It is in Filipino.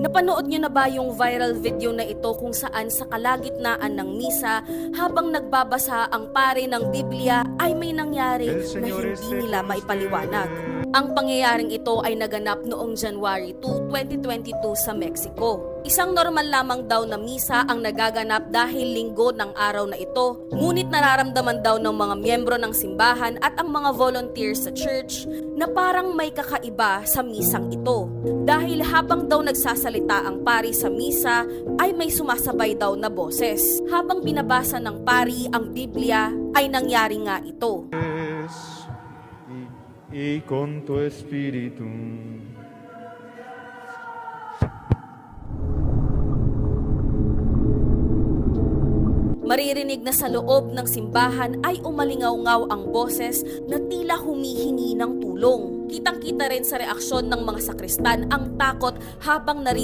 Napanood niyo na ba yung viral video na ito kung saan sa kalagitnaan ng misa habang nagbabasa ang pare ng Biblia ay may nangyari na hindi nila maipaliwanag? Ang pangyayaring ito ay naganap noong January 2, 2022 sa Mexico. Isang normal lamang daw na misa ang nagaganap dahil linggo ng araw na ito. Ngunit nararamdaman daw ng mga miyembro ng simbahan at ang mga volunteers sa church na parang may kakaiba sa misang ito. Dahil habang daw nagsasalita ang pari sa misa ay may sumasabay daw na boses. Habang binabasa ng pari ang Biblia ay nangyari nga ito. Y con tu espíritu. Maririnig na sa loob ng simbahan ay umalingaw-ngaw ang boses na tila humihingi ng tulong. Kitang-kita rin sa reaksyon ng mga sakristan ang takot habang naririnig